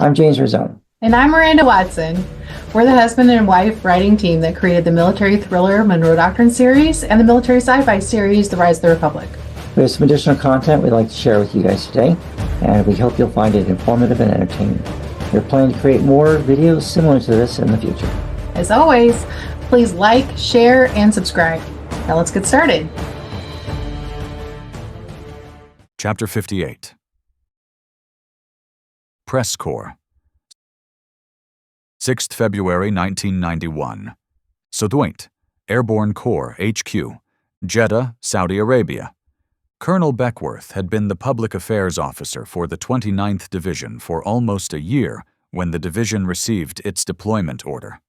I'm James Rosone. And I'm Miranda Watson. We're the husband and wife writing team that created the military thriller Monroe Doctrine series and the military sci-fi series The Rise of the Republic. We have some additional content we'd like to share with you guys today, and we hope you'll find it informative and entertaining. We're planning to create more videos similar to this in the future. As always, please like, share, and subscribe. Now let's get started. Chapter 58. Press Corps. 6th February 1991. Sodwait, Airborne Corps HQ, Jeddah, Saudi Arabia. Colonel Beckworth had been the public affairs officer for the 29th Division for almost a year when the division received its deployment order.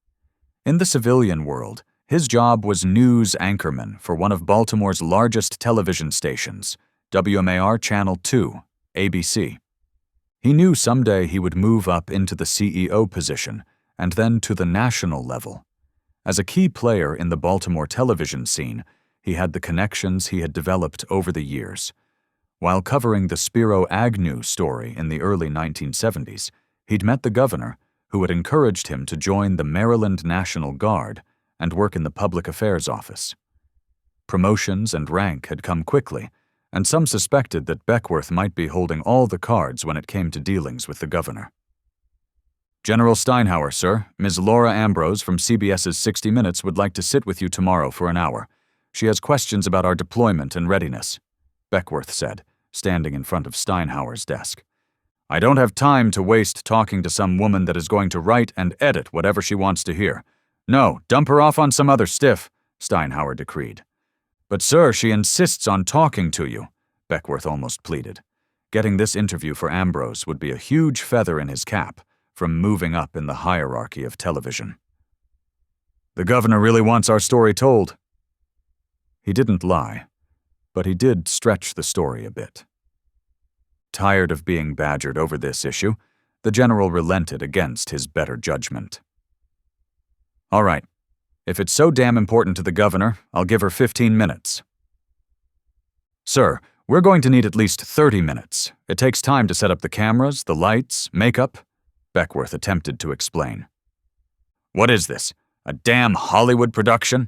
In the civilian world, his job was news anchorman for one of Baltimore's largest television stations, WMAR Channel 2, ABC. He knew someday he would move up into the CEO position and then to the national level. As a key player in the Baltimore television scene, he had the connections he had developed over the years. While covering the Spiro Agnew story in the early 1970s, he'd met the governor, who had encouraged him to join the Maryland National Guard and work in the public affairs office. Promotions and rank had come quickly, and some suspected that Beckworth might be holding all the cards when it came to dealings with the governor. General Steinhauer, sir, Ms. Laura Ambrose from CBS's 60 Minutes would like to sit with you tomorrow for an hour. She has questions about our deployment and readiness, Beckworth said, standing in front of Steinhauer's desk. I don't have time to waste talking to some woman that is going to write and edit whatever she wants to hear. No, dump her off on some other stiff, Steinhauer decreed. But sir, she insists on talking to you, Beckworth almost pleaded. Getting this interview for Ambrose would be a huge feather in his cap from moving up in the hierarchy of television. The governor really wants our story told. He didn't lie, but he did stretch the story a bit. Tired of being badgered over this issue, the general relented against his better judgment. All right, if it's so damn important to the governor, I'll give her 15 minutes. Sir, we're going to need at least 30 minutes. It takes time to set up the cameras, the lights, makeup, Beckworth attempted to explain. What is this, a damn Hollywood production?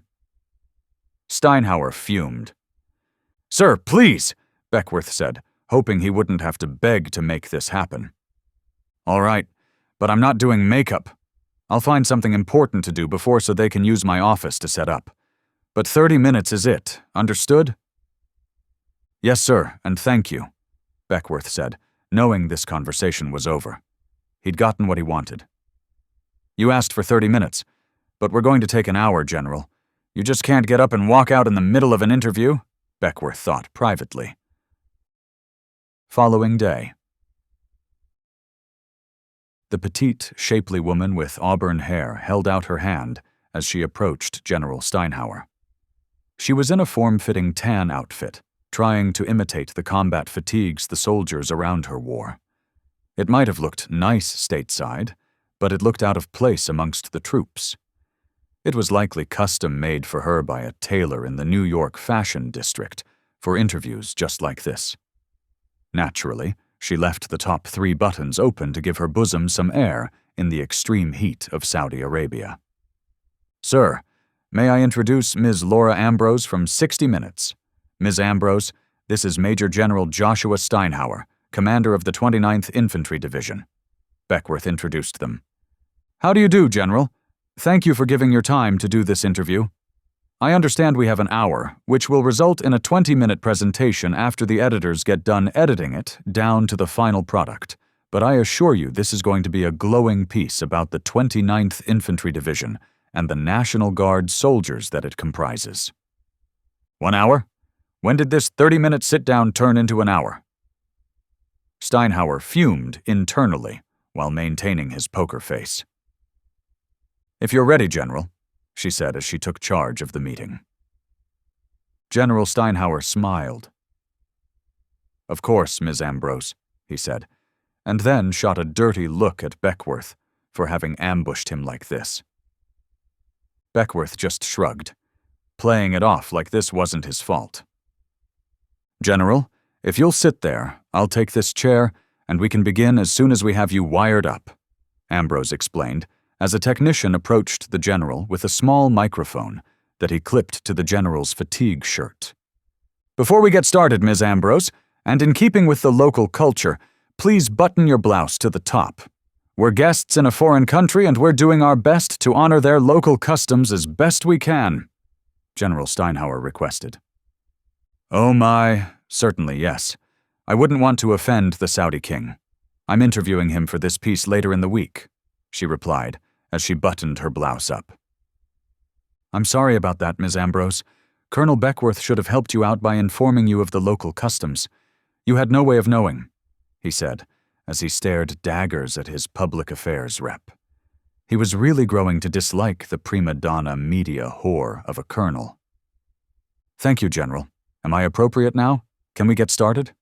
Steinhauer fumed. Sir, please, Beckworth said, hoping he wouldn't have to beg to make this happen. All right, but I'm not doing makeup. I'll find something important to do before so they can use my office to set up. But 30 minutes is it, understood? Yes, sir, and thank you, Beckworth said, knowing this conversation was over. He'd gotten what he wanted. You asked for 30 minutes, but we're going to take an hour, General. You just can't get up and walk out in the middle of an interview, Beckworth thought privately. Following day. The petite, shapely woman with auburn hair held out her hand as she approached General Steinhauer. She was in a form-fitting tan outfit, trying to imitate the combat fatigues the soldiers around her wore. It might have looked nice stateside, but it looked out of place amongst the troops. It was likely custom-made for her by a tailor in the New York fashion district for interviews just like this. Naturally, she left the top 3 buttons open to give her bosom some air in the extreme heat of Saudi Arabia. Sir, may I introduce Ms. Laura Ambrose from 60 Minutes. Ms. Ambrose, this is Major General Joshua Steinhauer, commander of the 29th Infantry Division. Beckworth introduced them. How do you do, General? Thank you for giving your time to do this interview. I understand we have an hour, which will result in a 20-minute presentation after the editors get done editing it down to the final product, but I assure you this is going to be a glowing piece about the 29th Infantry Division and the National Guard soldiers that it comprises. 1 hour? When did this 30-minute sit-down turn into an hour? Steinhauer fumed internally while maintaining his poker face. If you're ready, General, she said as she took charge of the meeting. General Steinhauer smiled. Of course, Ms. Ambrose, he said, and then shot a dirty look at Beckworth for having ambushed him like this. Beckworth just shrugged, playing it off like this wasn't his fault. General, if you'll sit there, I'll take this chair, and we can begin as soon as we have you wired up, Ambrose explained, as a technician approached the general with a small microphone that he clipped to the general's fatigue shirt. "Before we get started, Ms. Ambrose, and in keeping with the local culture, please button your blouse to the top. We're guests in a foreign country and we're doing our best to honor their local customs as best we can," General Steinhauer requested. "Oh my, certainly yes. I wouldn't want to offend the Saudi king. I'm interviewing him for this piece later in the week," she replied as she buttoned her blouse up. "I'm sorry about that, Ms. Ambrose. Colonel Beckworth should have helped you out by informing you of the local customs. You had no way of knowing," he said, as he stared daggers at his public affairs rep. He was really growing to dislike the prima donna media whore of a colonel. "Thank you, General. Am I appropriate now? Can we get started?"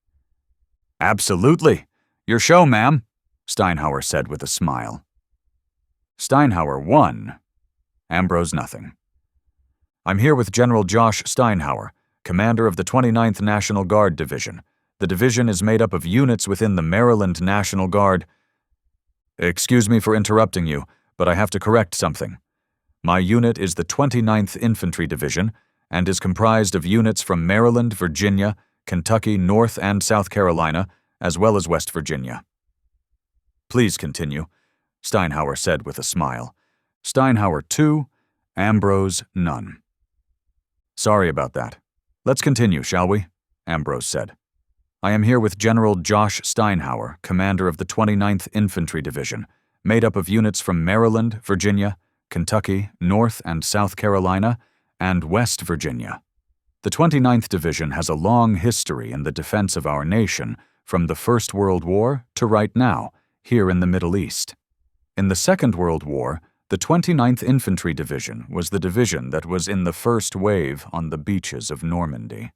"Absolutely. Your show, ma'am," Steinhauer said with a smile. Steinhauer won. Ambrose nothing. "I'm here with General Josh Steinhauer, commander of the 29th National Guard Division. The division is made up of units within the Maryland National Guard." "Excuse me for interrupting you, but I have to correct something. My unit is the 29th Infantry Division and is comprised of units from Maryland, Virginia, Kentucky, North and South Carolina, as well as West Virginia." "Please continue," Steinhauer said with a smile. Steinhauer 2, Ambrose none. "Sorry about that. Let's continue, shall we?" Ambrose said. "I am here with General Josh Steinhauer, commander of the 29th Infantry Division, made up of units from Maryland, Virginia, Kentucky, North and South Carolina, and West Virginia. The 29th Division has a long history in the defense of our nation, from the First World War to right now, here in the Middle East. In the Second World War, the 29th Infantry Division was the division that was in the first wave on the beaches of Normandy.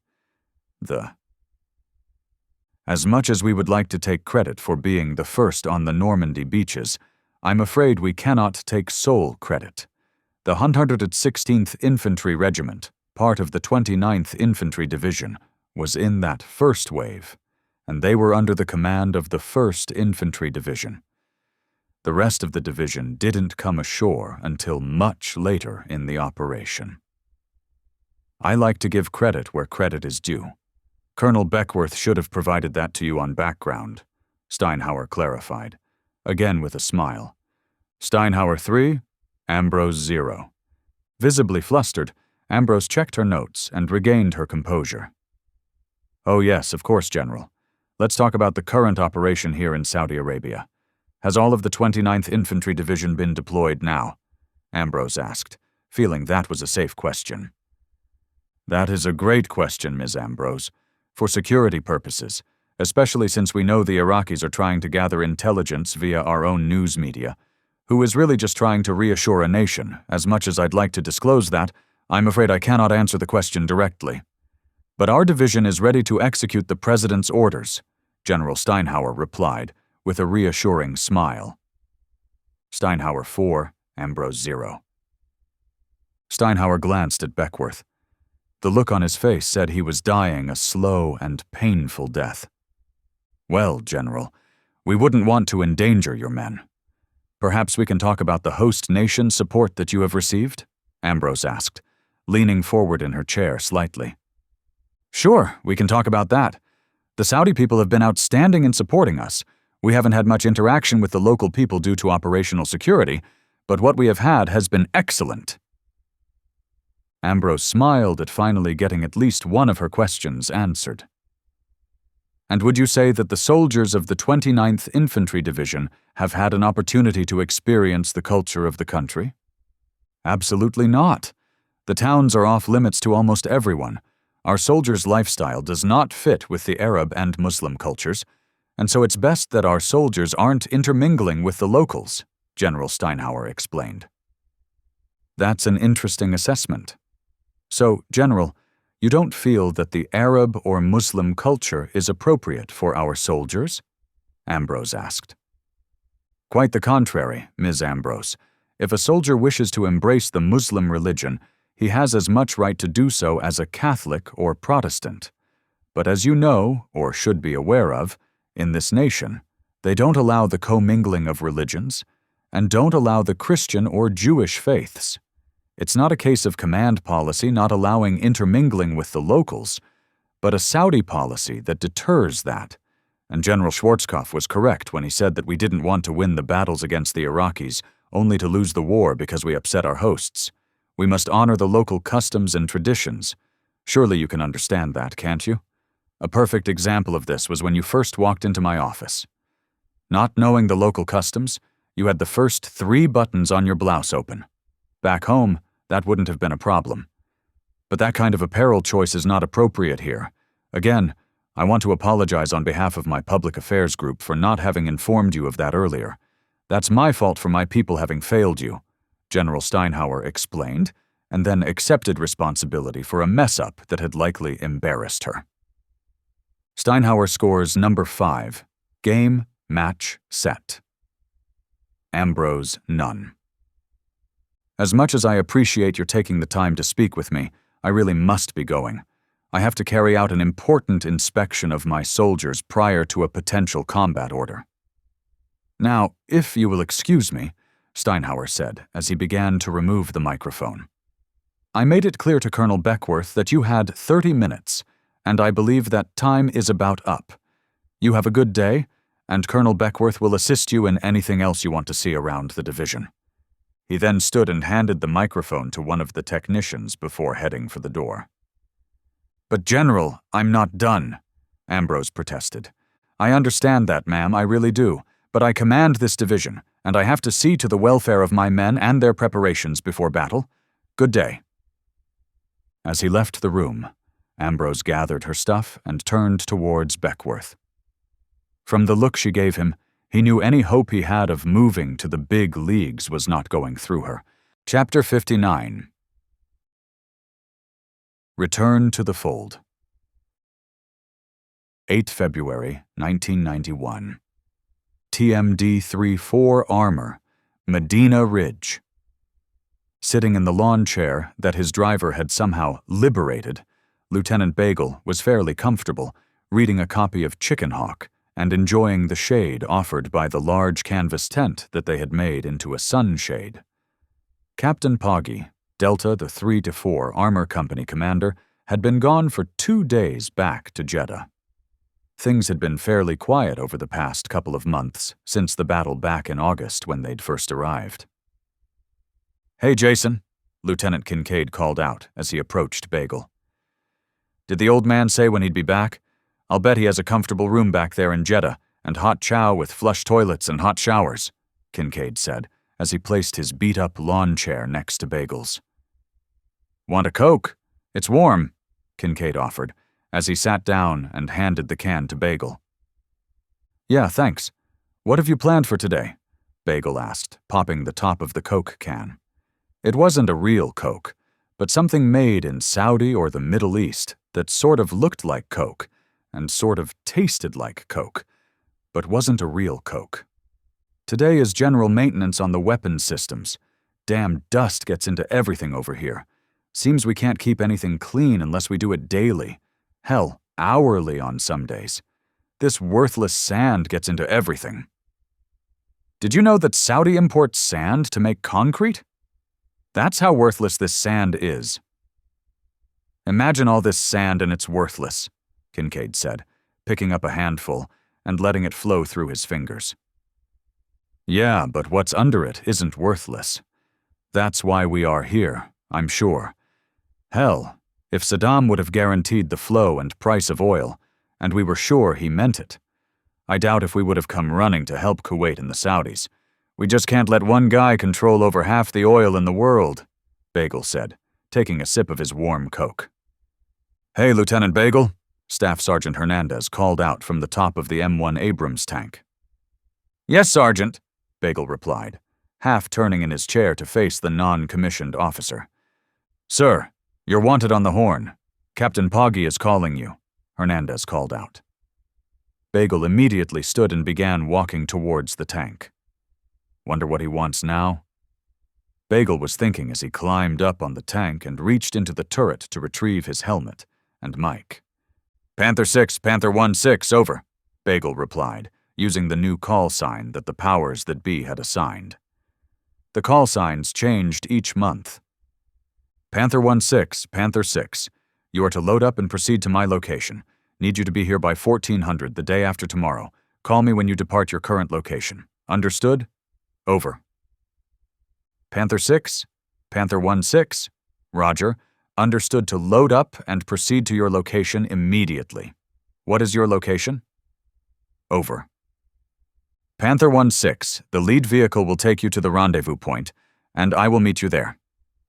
As much as we would like to take credit for being the first on the Normandy beaches, I'm afraid we cannot take sole credit. The 116th Infantry Regiment, part of the 29th Infantry Division, was in that first wave, and they were under the command of the 1st Infantry Division. The rest of the division didn't come ashore until much later in the operation. I like to give credit where credit is due. Colonel Beckworth should have provided that to you on background," Steinhauer clarified, again with a smile. "Steinhauer 3, Ambrose 0. Visibly flustered, Ambrose checked her notes and regained her composure. "Oh yes, of course, General. Let's talk about the current operation here in Saudi Arabia. Has all of the 29th Infantry Division been deployed now?" Ambrose asked, feeling that was a safe question. "That is a great question, Ms. Ambrose. For security purposes, especially since we know the Iraqis are trying to gather intelligence via our own news media, who is really just trying to reassure a nation. As much as I'd like to disclose that, I'm afraid I cannot answer the question directly. But our division is ready to execute the President's orders," General Steinhauer replied, with a reassuring smile. Steinhauer 4, Ambrose 0. Steinhauer glanced at Beckworth. The look on his face said he was dying a slow and painful death. "Well, General, we wouldn't want to endanger your men. Perhaps we can talk about the host nation support that you have received?" Ambrose asked, leaning forward in her chair slightly. "Sure, we can talk about that. The Saudi people have been outstanding in supporting us. We haven't had much interaction with the local people due to operational security, but what we have had has been excellent." Ambrose smiled at finally getting at least one of her questions answered. "And would you say that the soldiers of the 29th Infantry Division have had an opportunity to experience the culture of the country?" "Absolutely not. The towns are off limits to almost everyone. Our soldiers' lifestyle does not fit with the Arab and Muslim cultures, and so it's best that our soldiers aren't intermingling with the locals," General Steinhauer explained. "That's an interesting assessment. So, General, you don't feel that the Arab or Muslim culture is appropriate for our soldiers?" Ambrose asked. "Quite the contrary, Ms. Ambrose. If a soldier wishes to embrace the Muslim religion, he has as much right to do so as a Catholic or Protestant. But as you know, or should be aware of, in this nation, they don't allow the commingling of religions, and don't allow the Christian or Jewish faiths. It's not a case of command policy not allowing intermingling with the locals, but a Saudi policy that deters that. And General Schwarzkopf was correct when he said that we didn't want to win the battles against the Iraqis, only to lose the war because we upset our hosts. We must honor the local customs and traditions. Surely you can understand that, can't you? A perfect example of this was when you first walked into my office. Not knowing the local customs, you had the first 3 buttons on your blouse open. Back home, that wouldn't have been a problem. But that kind of apparel choice is not appropriate here. Again, I want to apologize on behalf of my public affairs group for not having informed you of that earlier. That's my fault for my people having failed you, General Steinhauer explained, and then accepted responsibility for a mess-up that had likely embarrassed her. Steinhauer scores number 5, game, match, set. Ambrose, none. As much as I appreciate your taking the time to speak with me, I really must be going. I have to carry out an important inspection of my soldiers prior to a potential combat order. Now, if you will excuse me, Steinhauer said as he began to remove the microphone. I made it clear to Colonel Beckworth that you had 30 minutes, and I believe that time is about up. You have a good day, and Colonel Beckworth will assist you in anything else you want to see around the division. He then stood and handed the microphone to one of the technicians before heading for the door. But General, I'm not done, Ambrose protested. I understand that, ma'am, I really do, but I command this division, and I have to see to the welfare of my men and their preparations before battle. Good day. As he left the room, Ambrose gathered her stuff and turned towards Beckworth. From the look she gave him, he knew any hope he had of moving to the big leagues was not going through her. Chapter 59. Return to the Fold. 8 February 1991. TMD-34 Armor, Medina Ridge. Sitting in the lawn chair that his driver had somehow liberated, Lieutenant Bagel was fairly comfortable, reading a copy of Chicken Hawk and enjoying the shade offered by the large canvas tent that they had made into a sunshade. Captain Poggy, Delta the 3-4 Armor Company commander, had been gone for 2 days back to Jeddah. Things had been fairly quiet over the past couple of months since the battle back in August when they'd first arrived. Hey, Jason, Lieutenant Kincaid called out as he approached Bagel. Did the old man say when he'd be back? I'll bet he has a comfortable room back there in Jeddah and hot chow with flush toilets and hot showers, Kincaid said as he placed his beat-up lawn chair next to Bagel's. Want a Coke? It's warm, Kincaid offered as he sat down and handed the can to Bagel. Yeah, thanks. What have you planned for today? Bagel asked, popping the top of the Coke can. It wasn't a real Coke, but something made in Saudi or the Middle East that sort of looked like Coke and sort of tasted like Coke, but wasn't a real Coke. Today is general maintenance on the weapons systems. Damn dust gets into everything over here. Seems we can't keep anything clean unless we do it daily. Hell, hourly on some days. This worthless sand gets into everything. Did you know that Saudi imports sand to make concrete? That's how worthless this sand is. Imagine all this sand and it's worthless, Kincaid said, picking up a handful and letting it flow through his fingers. Yeah, but what's under it isn't worthless. That's why we are here, I'm sure. Hell, if Saddam would have guaranteed the flow and price of oil, and we were sure he meant it, I doubt if we would have come running to help Kuwait and the Saudis. We just can't let one guy control over half the oil in the world, Bagel said, taking a sip of his warm Coke. Hey, Lieutenant Bagel, Staff Sergeant Hernandez called out from the top of the M1 Abrams tank. Yes, Sergeant, Bagel replied, half turning in his chair to face the non-commissioned officer. Sir, you're wanted on the horn. Captain Poggy is calling you, Hernandez called out. Bagel immediately stood and began walking towards the tank. Wonder what he wants now? Bagel was thinking as he climbed up on the tank and reached into the turret to retrieve his helmet and mic. Panther 6, Panther 1-6, over, Bagel replied, using the new call sign that the powers that be had assigned. The call signs changed each month. Panther 1-6, Panther 6. You are to load up and proceed to my location. Need you to be here by 1400 the day after tomorrow. Call me when you depart your current location. Understood? Over. Panther 6, Panther 1-6. Roger. Understood to load up and proceed to your location immediately. What is your location? Over. Panther 1-6, the lead vehicle will take you to the rendezvous point, and I will meet you there.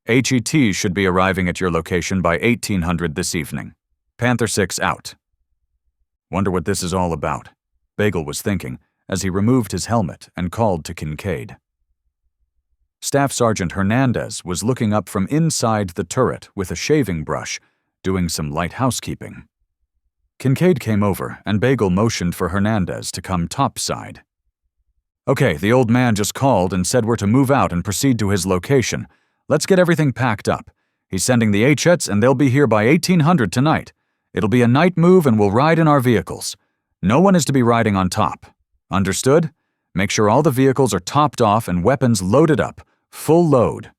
HET should be arriving at your location by 1800 this evening. Panther 6 out. Wonder what this is all about, Bagel was thinking as he removed his helmet and called to Kincaid. Staff Sergeant Hernandez was looking up from inside the turret with a shaving brush, doing some light housekeeping. Kincaid came over, and Bagel motioned for Hernandez to come topside. Okay, the old man just called and said we're to move out and proceed to his location. Let's get everything packed up. He's sending the HETs, and they'll be here by 1800 tonight. It'll be a night move, and we'll ride in our vehicles. No one is to be riding on top. Understood? Make sure all the vehicles are topped off and weapons loaded up. Full load.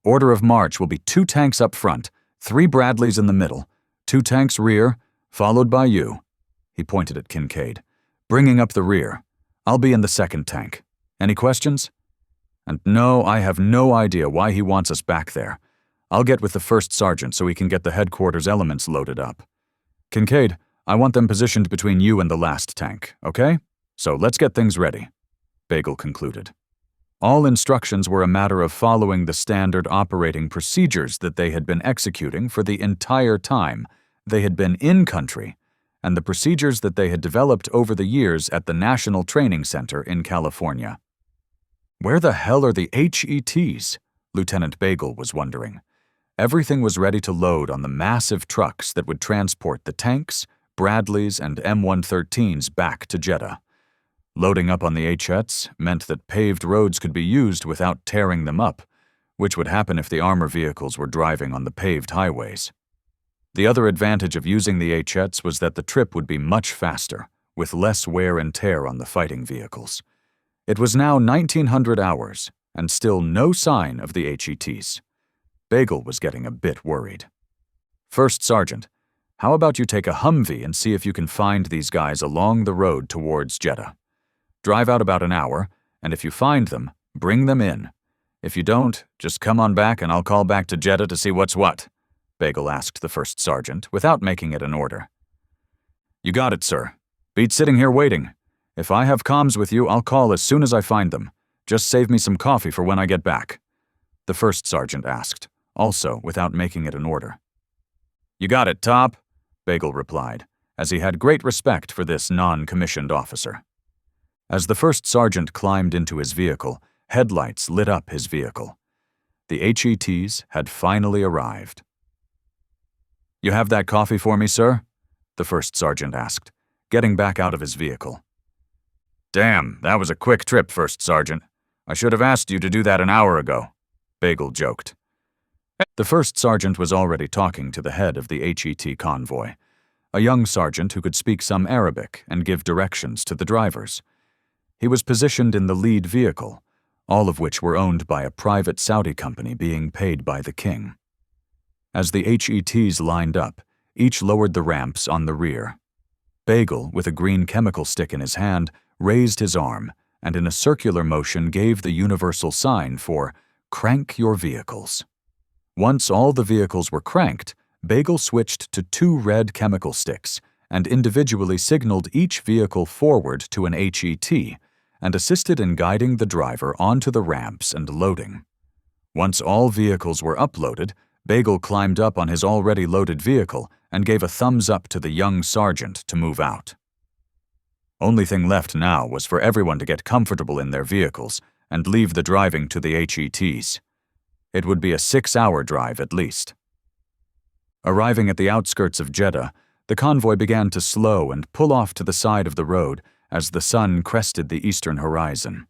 Order of march will be 2 tanks up front, 3 Bradleys in the middle, 2 tanks rear, followed by you. He pointed at Kincaid. Bringing up the rear. I'll be in the second tank. Any questions? And no, I have no idea why he wants us back there. I'll get with the first sergeant so he can get the headquarters elements loaded up. Kincaid, I want them positioned between you and the last tank, okay? So let's get things ready. Bagel concluded. All instructions were a matter of following the standard operating procedures that they had been executing for the entire time they had been in country, and the procedures that they had developed over the years at the National Training Center in California. Where the hell are the HETs? Lieutenant Bagel was wondering. Everything was ready to load on the massive trucks that would transport the tanks, Bradleys, and M113s back to Jeddah. Loading up on the HETs meant that paved roads could be used without tearing them up, which would happen if the armor vehicles were driving on the paved highways. The other advantage of using the HETs was that the trip would be much faster, with less wear and tear on the fighting vehicles. It was now 1900 hours, and still no sign of the HETs. Bagel was getting a bit worried. First Sergeant, how about you take a Humvee and see if you can find these guys along the road towards Jeddah? Drive out about an hour, and if you find them, bring them in. If you don't, just come on back and I'll call back to Jeddah to see what's what, Bagel asked the first sergeant without making it an order. You got it, sir. Beat sitting here waiting. If I have comms with you, I'll call as soon as I find them. Just save me some coffee for when I get back, the first sergeant asked, also without making it an order. You got it, Top, Bagel replied, as he had great respect for this non-commissioned officer. As the first sergeant climbed into his vehicle, headlights lit up his vehicle. The HETs had finally arrived. You have that coffee for me, sir? The first sergeant asked, getting back out of his vehicle. Damn, that was a quick trip, First Sergeant. I should have asked you to do that an hour ago, Bagel joked. The first sergeant was already talking to the head of the HET convoy, a young sergeant who could speak some Arabic and give directions to the drivers. He was positioned in the lead vehicle, all of which were owned by a private Saudi company being paid by the king. As the HETs lined up, each lowered the ramps on the rear. Bagel, with a green chemical stick in his hand, raised his arm and in a circular motion gave the universal sign for "Crank your vehicles." Once all the vehicles were cranked, Bagel switched to 2 red chemical sticks and individually signaled each vehicle forward to an HET and assisted in guiding the driver onto the ramps and loading. Once all vehicles were uploaded, Bagel climbed up on his already loaded vehicle and gave a thumbs up to the young sergeant to move out. Only thing left now was for everyone to get comfortable in their vehicles and leave the driving to the HETs. It would be a 6-hour drive at least. Arriving at the outskirts of Jeddah, the convoy began to slow and pull off to the side of the road as the sun crested the eastern horizon.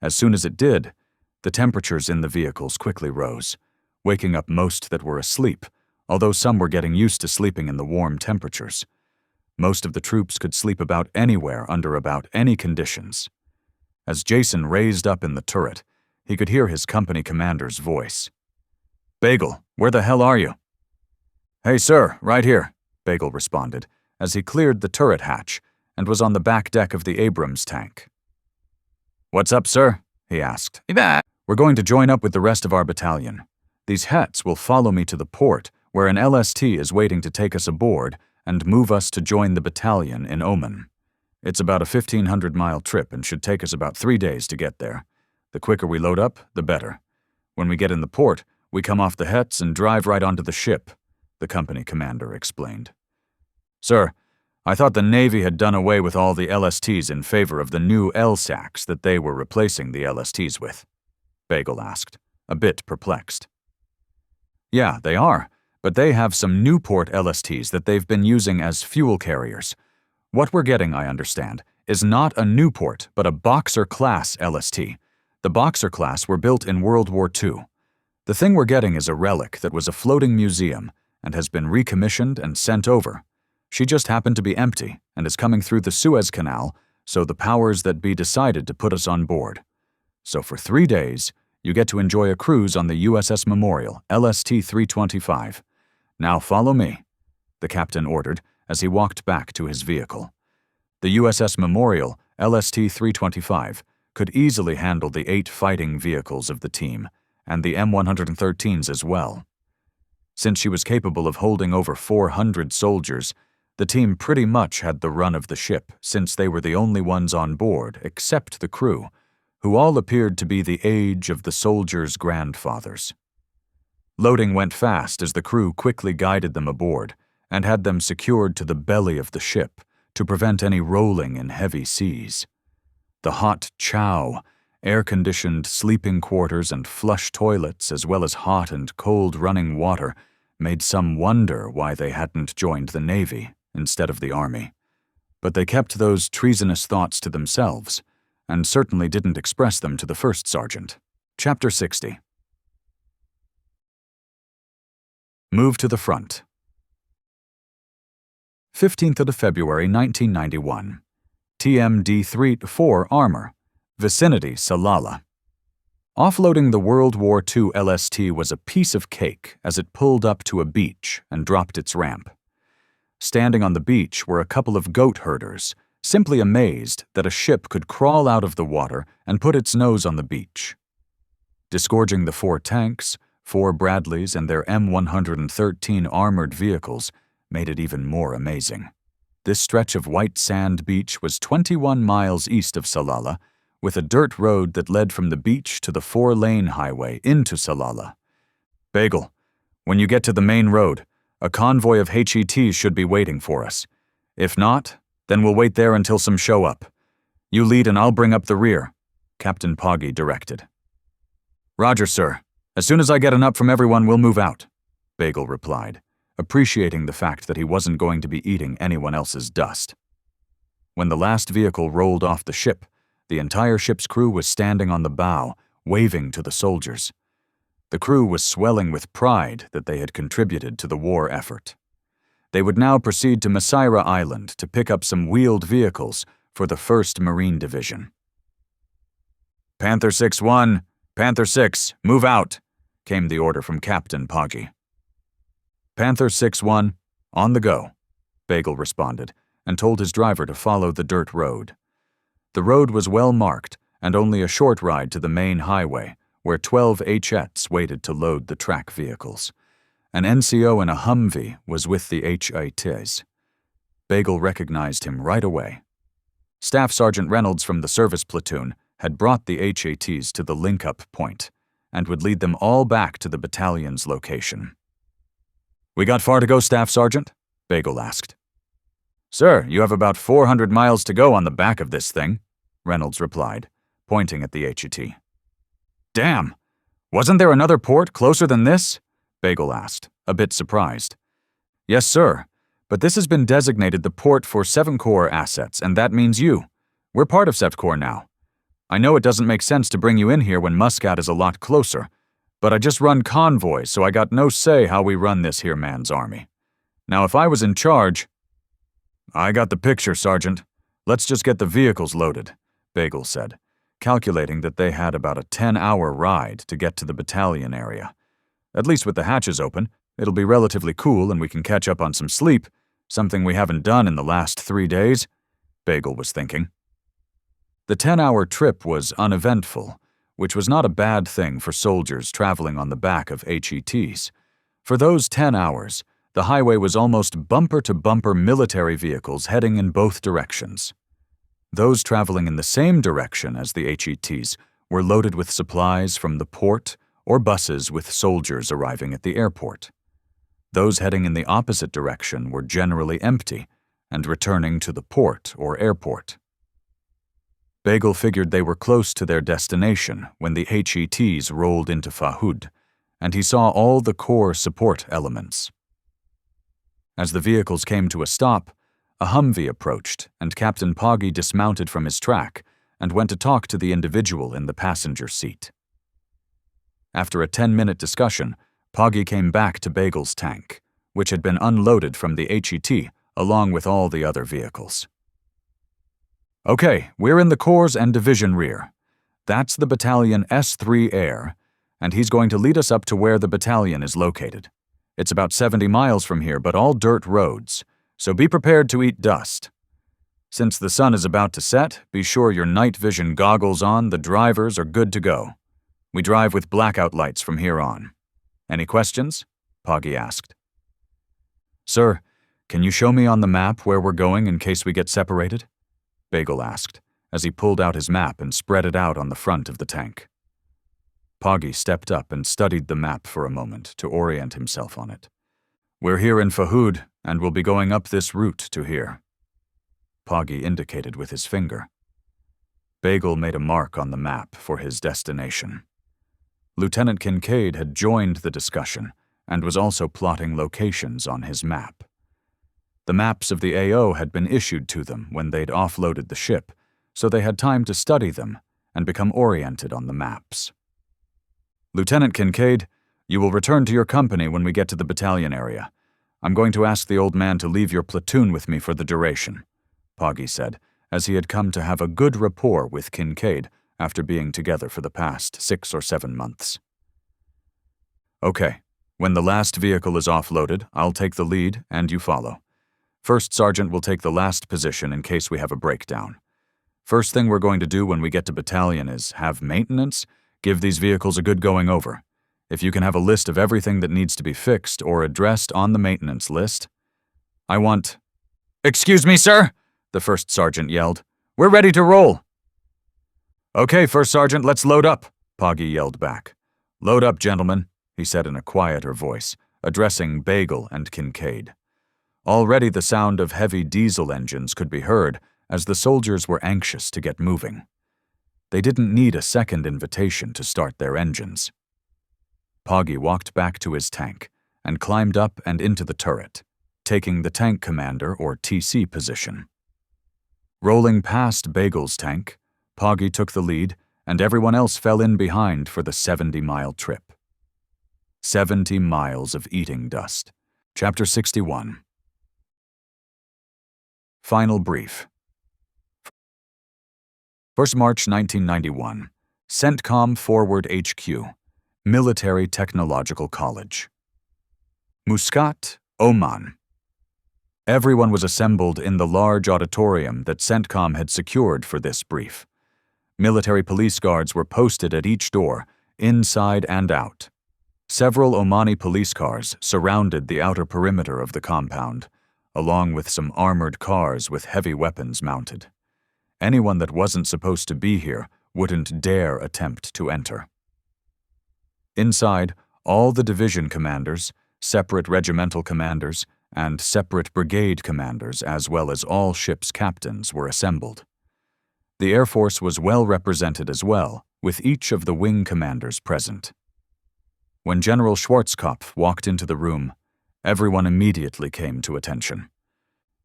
As soon as it did, the temperatures in the vehicles quickly rose, waking up most that were asleep, although some were getting used to sleeping in the warm temperatures. Most of the troops could sleep about anywhere under about any conditions. As Jason raised up in the turret, he could hear his company commander's voice. "Bagel, where the hell are you?" "Hey, sir, right here," Bagel responded, as he cleared the turret hatch and was on the back deck of the Abrams tank. "What's up, sir?" he asked. "We're going to join up with the rest of our battalion. These Hets will follow me to the port, where an LST is waiting to take us aboard and move us to join the battalion in Oman. It's about a 1,500-mile trip and should take us about 3 days to get there. The quicker we load up, the better. When we get in the port, we come off the Hets and drive right onto the ship," the company commander explained. "Sir, I thought the Navy had done away with all the LSTs in favor of the new LSACs that they were replacing the LSTs with," Bagel asked, a bit perplexed. "Yeah, they are, but they have some Newport LSTs that they've been using as fuel carriers. What we're getting, I understand, is not a Newport, but a Boxer-class LST. The Boxer class were built in World War II. The thing we're getting is a relic that was a floating museum and has been recommissioned and sent over. She just happened to be empty and is coming through the Suez Canal, so the powers that be decided to put us on board. So for 3 days, you get to enjoy a cruise on the USS Memorial, LST-325. Now follow me," the captain ordered as he walked back to his vehicle. The USS Memorial, LST-325, could easily handle the 8 fighting vehicles of the team, and the M113s as well. Since she was capable of holding over 400 soldiers, the team pretty much had the run of the ship, since they were the only ones on board, except the crew, who all appeared to be the age of the soldiers' grandfathers. Loading went fast as the crew quickly guided them aboard and had them secured to the belly of the ship to prevent any rolling in heavy seas. The hot chow, air-conditioned sleeping quarters and flush toilets, as well as hot and cold running water, made some wonder why they hadn't joined the Navy instead of the Army. But they kept those treasonous thoughts to themselves, and certainly didn't express them to the first sergeant. Chapter 60. Move to the front. 15th of February 1991. TMD-4 Armor, vicinity Salalah. Offloading the World War II LST was a piece of cake as it pulled up to a beach and dropped its ramp. Standing on the beach were a couple of goat herders, simply amazed that a ship could crawl out of the water and put its nose on the beach. Disgorging the 4 tanks, 4 Bradleys, and their M113 armored vehicles made it even more amazing. This stretch of white sand beach was 21 miles east of Salalah, with a dirt road that led from the beach to the 4-lane highway into Salalah. "Bagel, when you get to the main road, a convoy of HETs should be waiting for us. If not, then we'll wait there until some show up. You lead and I'll bring up the rear," Captain Poggy directed. "Roger, sir. As soon as I get an up from everyone, we'll move out," Bagel replied, appreciating the fact that he wasn't going to be eating anyone else's dust. When the last vehicle rolled off the ship, the entire ship's crew was standing on the bow, waving to the soldiers. The crew was swelling with pride that they had contributed to the war effort. They would now proceed to Masira Island to pick up some wheeled vehicles for the 1st Marine Division. "Panther 6-1, Panther 6, move out," came the order from Captain Poggy. "Panther 6-1, on the go," Bagel responded and told his driver to follow the dirt road. The road was well marked and only a short ride to the main highway, where 12 HETs waited to load the track vehicles. An NCO in a Humvee was with the HETs. Bagel recognized him right away. Staff Sergeant Reynolds from the service platoon had brought the HETs to the link-up point and would lead them all back to the battalion's location. "We got far to go, Staff Sergeant?" Bagel asked. "Sir, you have about 400 miles to go on the back of this thing," Reynolds replied, pointing at the HET. "Damn! Wasn't there another port closer than this?" Bagel asked, a bit surprised. "Yes, sir, but this has been designated the port for 7 Corps assets, and that means you. We're part of 7 Corps now. I know it doesn't make sense to bring you in here when Muscat is a lot closer, but I just run convoys, so I got no say how we run this here man's army. Now, if I was in charge—" "I got the picture, Sergeant. Let's just get the vehicles loaded," Bagel said, calculating that they had about a 10-hour ride to get to the battalion area. At least with the hatches open, it'll be relatively cool and we can catch up on some sleep, something we haven't done in the last 3 days, Bagel was thinking. The 10-hour trip was uneventful, which was not a bad thing for soldiers traveling on the back of HETs. For those 10 hours, the highway was almost bumper-to-bumper military vehicles heading in both directions. Those traveling in the same direction as the HETs were loaded with supplies from the port or buses with soldiers arriving at the airport. Those heading in the opposite direction were generally empty and returning to the port or airport. Bagel figured they were close to their destination when the HETs rolled into Fahud, and he saw all the core support elements. As the vehicles came to a stop, a Humvee approached, and Captain Poggy dismounted from his track and went to talk to the individual in the passenger seat. After a 10-minute discussion, Poggy came back to Bagel's tank, which had been unloaded from the HET along with all the other vehicles. Okay, we're in the Corps and Division rear. That's the Battalion S3 Air, and he's going to lead us up to where the battalion is located. It's about 70 miles from here, but all dirt roads, so be prepared to eat dust. Since the sun is about to set, be sure your night vision goggles on, the drivers are good to go. We drive with blackout lights from here on. Any questions? Poggy asked. Sir, can you show me on the map where we're going in case we get separated? Bagel asked, as he pulled out his map and spread it out on the front of the tank. Poggy stepped up and studied the map for a moment to orient himself on it. We're here in Fahud, and we'll be going up this route to here. Poggy indicated with his finger. Bagel made a mark on the map for his destination. Lieutenant Kincaid had joined the discussion and was also plotting locations on his map. The maps of the AO had been issued to them when they'd offloaded the ship, so they had time to study them and become oriented on the maps. Lieutenant Kincaid, you will return to your company when we get to the battalion area. I'm going to ask the old man to leave your platoon with me for the duration, Poggy said, as he had come to have a good rapport with Kincaid after being together for the past 6 or 7 months. Okay, when the last vehicle is offloaded, I'll take the lead and you follow. First Sergeant will take the last position in case we have a breakdown. First thing we're going to do when we get to battalion is have maintenance, give these vehicles a good going over. If you can have a list of everything that needs to be fixed or addressed on the maintenance list. I want... Excuse me, sir, the First Sergeant yelled. We're ready to roll. Okay, First Sergeant, let's load up, Poggy yelled back. Load up, gentlemen, he said in a quieter voice, addressing Bagel and Kincaid. Already the sound of heavy diesel engines could be heard as the soldiers were anxious to get moving. They didn't need a second invitation to start their engines. Poggy walked back to his tank and climbed up and into the turret, taking the tank commander or TC position. Rolling past Bagel's tank, Poggy took the lead and everyone else fell in behind for the 70-mile trip. 70 miles of eating dust. Chapter 61. Final brief. 1st March 1991. CENTCOM Forward HQ, Military Technological College. Muscat, Oman. Everyone was assembled in the large auditorium that CENTCOM had secured for this brief. Military police guards were posted at each door, inside and out. Several Omani police cars surrounded the outer perimeter of the compound, along with some armored cars with heavy weapons mounted. Anyone that wasn't supposed to be here wouldn't dare attempt to enter. Inside, all the division commanders, separate regimental commanders, and separate brigade commanders, as well as all ships' captains, were assembled. The Air Force was well represented as well, with each of the wing commanders present. When General Schwarzkopf walked into the room, everyone immediately came to attention.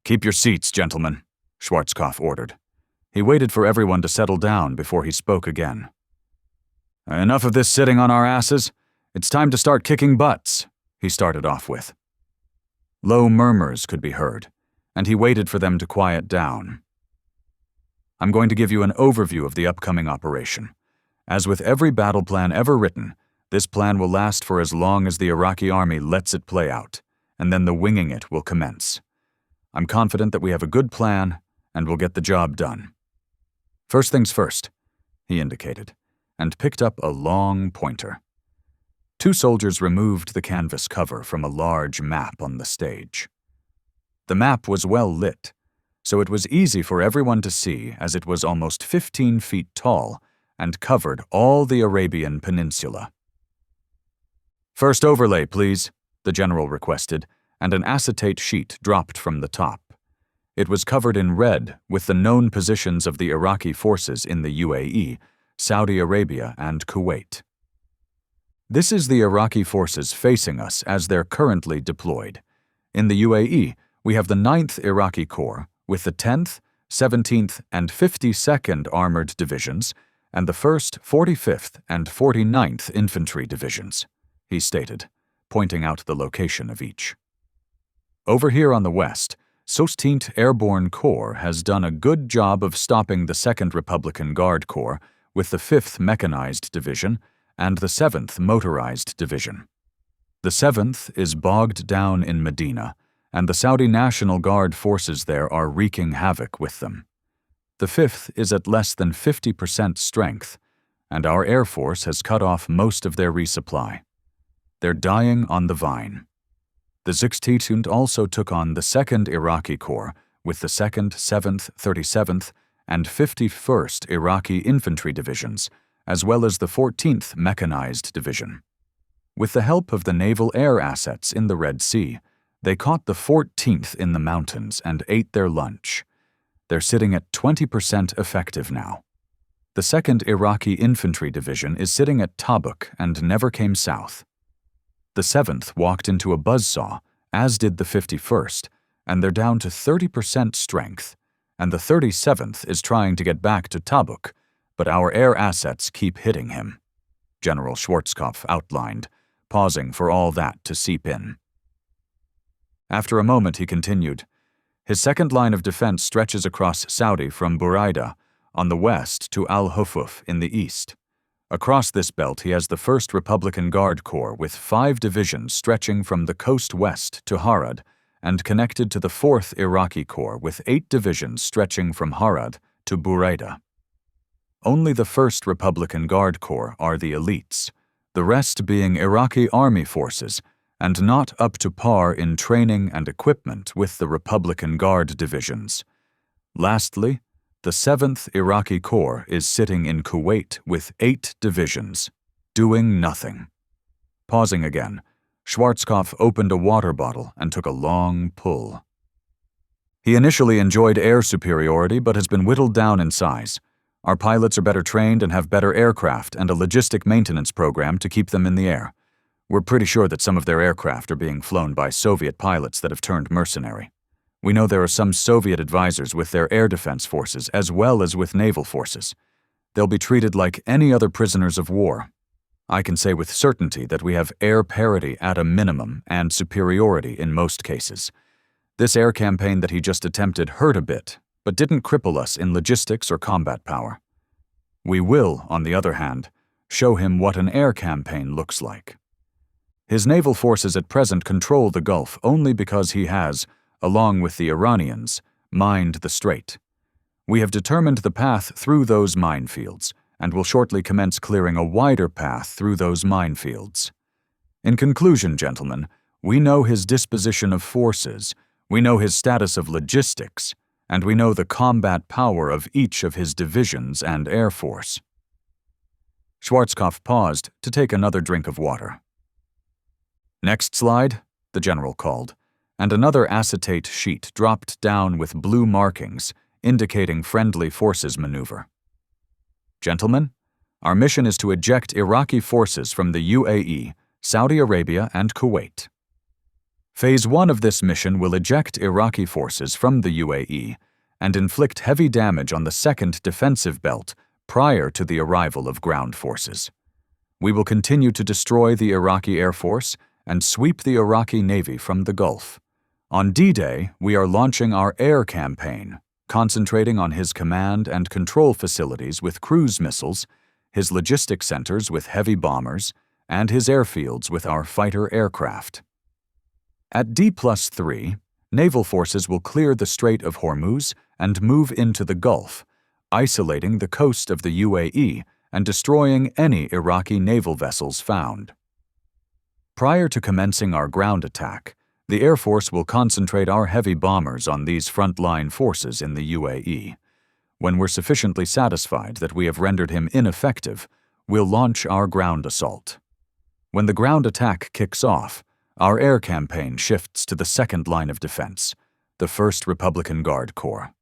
Keep your seats, gentlemen, Schwarzkopf ordered. He waited for everyone to settle down before he spoke again. Enough of this sitting on our asses. It's time to start kicking butts, he started off with. Low murmurs could be heard, and he waited for them to quiet down. I'm going to give you an overview of the upcoming operation. As with every battle plan ever written, this plan will last for as long as the Iraqi army lets it play out, and then the winging it will commence. I'm confident that we have a good plan, and we'll get the job done. First things first, he indicated, and picked up a long pointer. Two soldiers removed the canvas cover from a large map on the stage. The map was well lit, so it was easy for everyone to see as it was almost 15 feet tall and covered all the Arabian Peninsula. First overlay, please, the general requested, and an acetate sheet dropped from the top. It was covered in red with the known positions of the Iraqi forces in the UAE, Saudi Arabia, and Kuwait. This is the Iraqi forces facing us as they're currently deployed. In the UAE, we have the 9th Iraqi Corps with the 10th, 17th, and 52nd Armored Divisions and the 1st, 45th, and 49th Infantry Divisions, he stated, pointing out the location of each. Over here on the west, 16th Airborne Corps has done a good job of stopping the 2nd Republican Guard Corps with the 5th Mechanized Division and the 7th Motorized Division. The 7th is bogged down in Medina, and the Saudi National Guard forces there are wreaking havoc with them. The 5th is at less than 50% strength, and our Air Force has cut off most of their resupply. They're dying on the vine. The 16th also took on the 2nd Iraqi Corps with the 2nd, 7th, 37th, and 51st Iraqi Infantry Divisions, as well as the 14th Mechanized Division. With the help of the naval air assets in the Red Sea, they caught the 14th in the mountains and ate their lunch. They're sitting at 20% effective now. The 2nd Iraqi Infantry Division is sitting at Tabuk and never came south. The 7th walked into a buzzsaw, as did the 51st, and they're down to 30% strength, and the 37th is trying to get back to Tabuk, but our air assets keep hitting him, General Schwarzkopf outlined, pausing for all that to seep in. After a moment, he continued, his second line of defense stretches across Saudi from Buraida on the west to Al-Hufuf in the east. Across this belt, he has the 1st Republican Guard Corps with 5 divisions stretching from the coast west to Harad and connected to the 4th Iraqi Corps with 8 divisions stretching from Harad to Buraida. Only the 1st Republican Guard Corps are the elites, the rest being Iraqi army forces and not up to par in training and equipment with the Republican Guard divisions. Lastly, the 7th Iraqi Corps is sitting in Kuwait with 8 divisions, doing nothing. Pausing again, Schwarzkopf opened a water bottle and took a long pull. He initially enjoyed air superiority but has been whittled down in size. Our pilots are better trained and have better aircraft and a logistic maintenance program to keep them in the air. We're pretty sure that some of their aircraft are being flown by Soviet pilots that have turned mercenary. We know there are some Soviet advisors with their air defense forces as well as with naval forces. They'll be treated like any other prisoners of war. I can say with certainty that we have air parity at a minimum and superiority in most cases. This air campaign that he just attempted hurt a bit, but didn't cripple us in logistics or combat power. We will, on the other hand, show him what an air campaign looks like. His naval forces at present control the Gulf only because he has, along with the Iranians, mined the strait. We have determined the path through those minefields, and will shortly commence clearing a wider path through those minefields. In conclusion, gentlemen, we know his disposition of forces, we know his status of logistics, and we know the combat power of each of his divisions and air force. Schwarzkopf paused to take another drink of water. Next slide, the general called, and another acetate sheet dropped down with blue markings indicating friendly forces maneuver. Gentlemen, our mission is to eject Iraqi forces from the UAE, Saudi Arabia, and Kuwait. Phase 1 of this mission will eject Iraqi forces from the UAE and inflict heavy damage on the 2nd defensive belt prior to the arrival of ground forces. We will continue to destroy the Iraqi Air Force and sweep the Iraqi Navy from the Gulf. On D-Day, we are launching our air campaign, concentrating on his command and control facilities with cruise missiles, his logistics centers with heavy bombers, and his airfields with our fighter aircraft. At D+3, naval forces will clear the Strait of Hormuz and move into the Gulf, isolating the coast of the UAE and destroying any Iraqi naval vessels found. Prior to commencing our ground attack, the Air Force will concentrate our heavy bombers on these frontline forces in the UAE. When we're sufficiently satisfied that we have rendered him ineffective, we'll launch our ground assault. When the ground attack kicks off, our air campaign shifts to the second line of defense, the 1st Republican Guard Corps.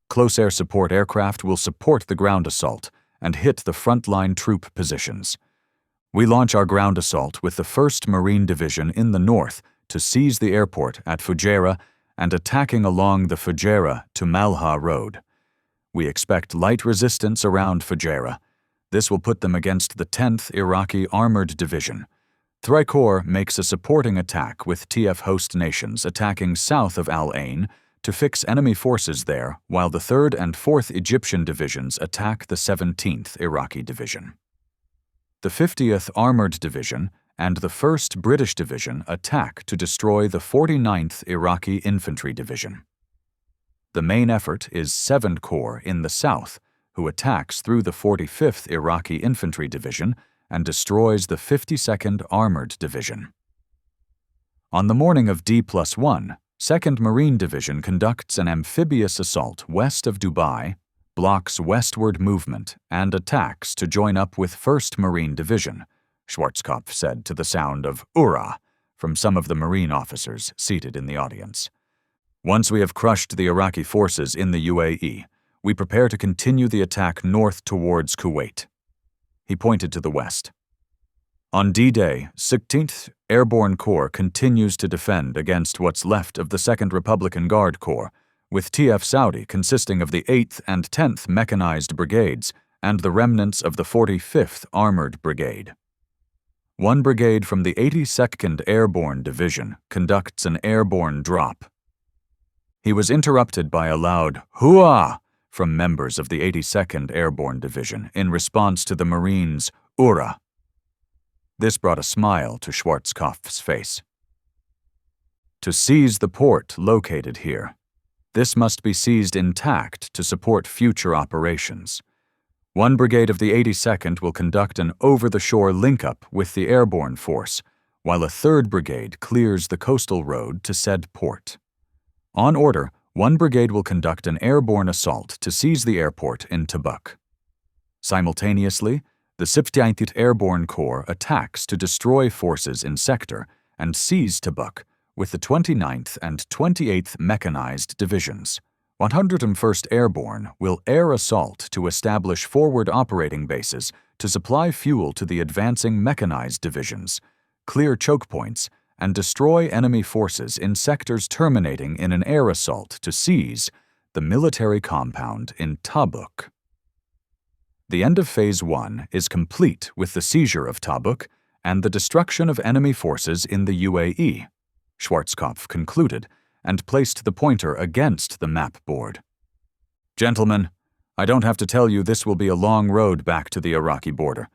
Close air support aircraft will support the ground assault and hit the frontline troop positions. We launch our ground assault with the 1st Marine Division in the north to seize the airport at Fujairah and attacking along the Fujairah to Malha Road. We expect light resistance around Fujairah. This will put them against the 10th Iraqi Armored Division. III Corps makes a supporting attack with TF host nations attacking south of Al Ain to fix enemy forces there, while the 3rd and 4th Egyptian Divisions attack the 17th Iraqi Division. The 50th Armored Division and the 1st British Division attack to destroy the 49th Iraqi Infantry Division. The main effort is 7th Corps in the south, who attacks through the 45th Iraqi Infantry Division and destroys the 52nd Armored Division. On the morning of D+1, 2nd Marine Division conducts an amphibious assault west of Dubai, blocks westward movement, and attacks to join up with 1st Marine Division, Schwarzkopf said to the sound of "Ura" from some of the Marine officers seated in the audience. Once we have crushed the Iraqi forces in the UAE, we prepare to continue the attack north towards Kuwait. He pointed to the west. On D-Day, 16th Airborne Corps continues to defend against what's left of the 2nd Republican Guard Corps, with TF Saudi consisting of the 8th and 10th Mechanized Brigades and the remnants of the 45th Armored Brigade. One brigade from the 82nd Airborne Division conducts an airborne drop. He was interrupted by a loud "Hooah!" from members of the 82nd Airborne Division in response to the Marines' "Ura." This brought a smile to Schwarzkopf's face. To seize the port located here, this must be seized intact to support future operations. One brigade of the 82nd will conduct an over-the-shore link-up with the airborne force, while a 3rd brigade clears the coastal road to said port. On order, one brigade will conduct an airborne assault to seize the airport in Tabuk. Simultaneously, the 17th Airborne Corps attacks to destroy forces in sector and seize Tabuk with the 29th and 28th Mechanized Divisions. 101st Airborne will air assault to establish forward operating bases to supply fuel to the advancing mechanized divisions, clear choke points, and destroy enemy forces in sectors terminating in an air assault to seize the military compound in Tabuk. The end of Phase 1 is complete with the seizure of Tabuk and the destruction of enemy forces in the UAE, Schwarzkopf concluded, and placed the pointer against the map board. Gentlemen, I don't have to tell you this will be a long road back to the Iraqi border.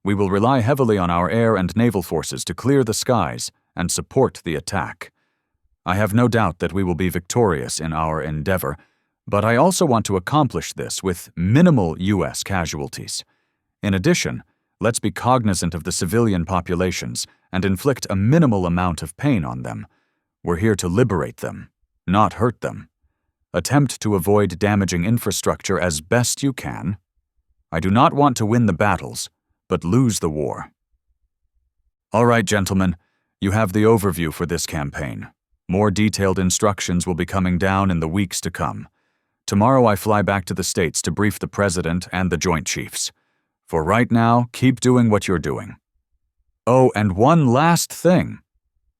We will rely heavily on our air and naval forces to clear the skies and support the attack. I have no doubt that we will be victorious in our endeavor, but I also want to accomplish this with minimal U.S. casualties. In addition, let's be cognizant of the civilian populations and inflict a minimal amount of pain on them. We're here to liberate them, not hurt them. Attempt to avoid damaging infrastructure as best you can. I do not want to win the battles, but lose the war. All right, gentlemen, you have the overview for this campaign. More detailed instructions will be coming down in the weeks to come. Tomorrow I fly back to the States to brief the President and the Joint Chiefs. For right now, keep doing what you're doing. Oh, and one last thing.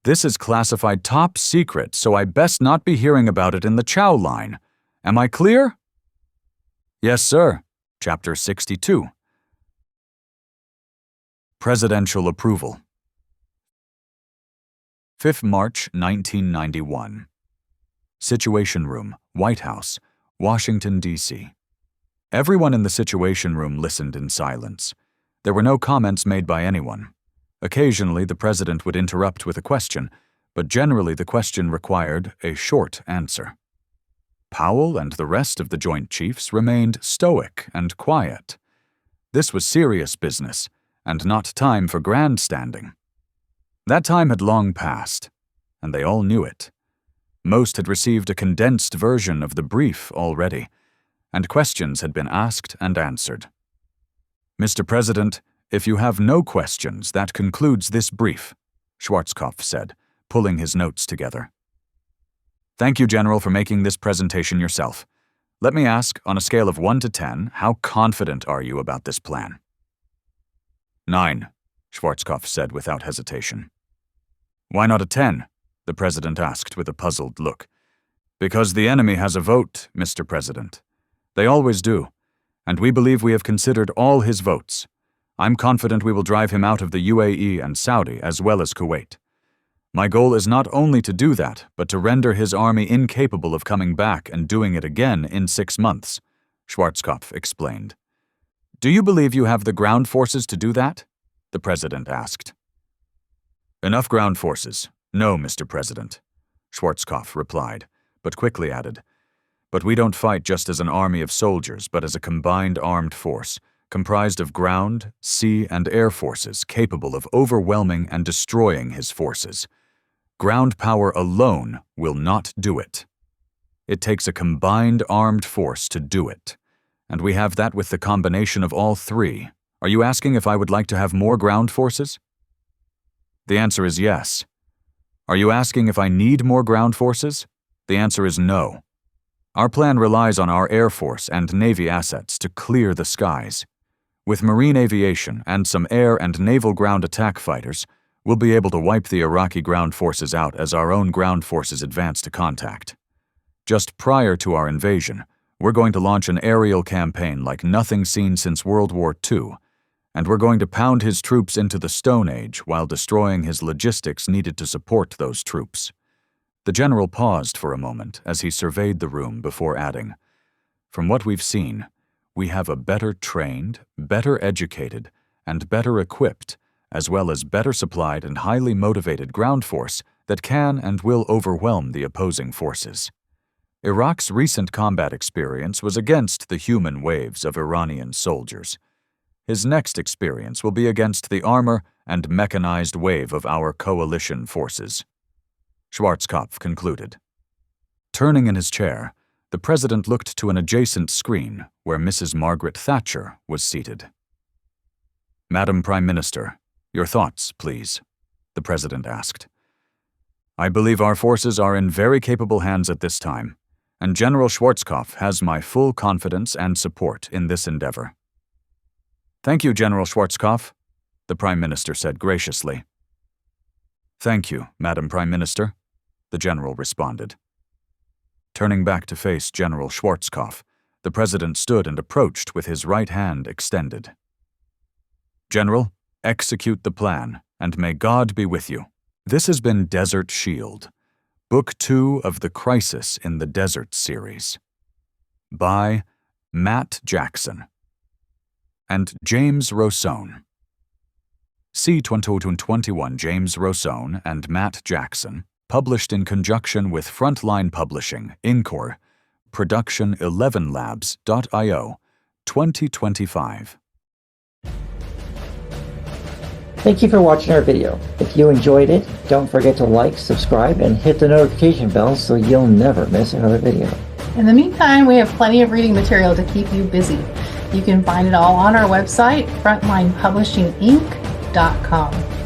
This is classified top secret, so I best not be hearing about it in the chow line. Am I clear? Yes, sir. Chapter 62. Presidential Approval. 5th March 1991. Situation Room, White House, Washington, D.C. Everyone in the Situation Room listened in silence. There were no comments made by anyone. Occasionally, the president would interrupt with a question, but generally the question required a short answer. Powell and the rest of the Joint Chiefs remained stoic and quiet. This was serious business, and not time for grandstanding. That time had long passed, and they all knew it. Most had received a condensed version of the brief already, and questions had been asked and answered. "Mr. President, if you have no questions, that concludes this brief," Schwarzkopf said, pulling his notes together. "Thank you, General, for making this presentation yourself. Let me ask, on a scale of 1 to 10, how confident are you about this plan?" 9, Schwarzkopf said without hesitation. "Why not a 10?" the president asked with a puzzled look. "Because the enemy has a vote, Mr. President. They always do, and we believe we have considered all his votes. I'm confident we will drive him out of the UAE and Saudi as well as Kuwait. My goal is not only to do that, but to render his army incapable of coming back and doing it again in 6 months," Schwarzkopf explained. "Do you believe you have the ground forces to do that?" the president asked. "Enough ground forces. No, Mr. President," Schwarzkopf replied, but quickly added, "But we don't fight just as an army of soldiers, but as a combined armed force, comprised of ground, sea, and air forces capable of overwhelming and destroying his forces. Ground power alone will not do it. It takes a combined armed force to do it, and we have that with the combination of all three. Are you asking if I would like to have more ground forces?" The answer is yes. Are you asking if I need more ground forces? The answer is no. Our plan relies on our Air Force and Navy assets to clear the skies. With marine aviation and some air and naval ground attack fighters, we'll be able to wipe the Iraqi ground forces out as our own ground forces advance to contact. Just prior to our invasion, we're going to launch an aerial campaign like nothing seen since World War II, and we're going to pound his troops into the Stone Age while destroying his logistics needed to support those troops. The general paused for a moment as he surveyed the room before adding, "From what we've seen, we have a better trained, better educated, and better equipped, as well as better supplied and highly motivated ground force that can and will overwhelm the opposing forces." Iraq's recent combat experience was against the human waves of Iranian soldiers. His next experience will be against the armor and mechanized wave of our coalition forces, Schwarzkopf concluded. Turning in his chair, the president looked to an adjacent screen where Mrs. Margaret Thatcher was seated. "Madam Prime Minister, your thoughts, please," the president asked. "I believe our forces are in very capable hands at this time, and General Schwarzkopf has my full confidence and support in this endeavor." "Thank you, General Schwarzkopf," the Prime Minister said graciously. "Thank you, Madam Prime Minister," the general responded. Turning back to face General Schwarzkopf, the president stood and approached with his right hand extended. "General, execute the plan, and may God be with you." This has been Desert Shield, Book 2 of the Crisis in the Desert series, by Matt Jackson and James Rosone. C. 2021 James Rosone and Matt Jackson, published in conjunction with Frontline Publishing, Incor, Production 11labs.io, 2025. Thank you for watching our video. If you enjoyed it, don't forget to like, subscribe, and hit the notification bell so you'll never miss another video. In the meantime, we have plenty of reading material to keep you busy. You can find it all on our website, frontlinepublishinginc.com.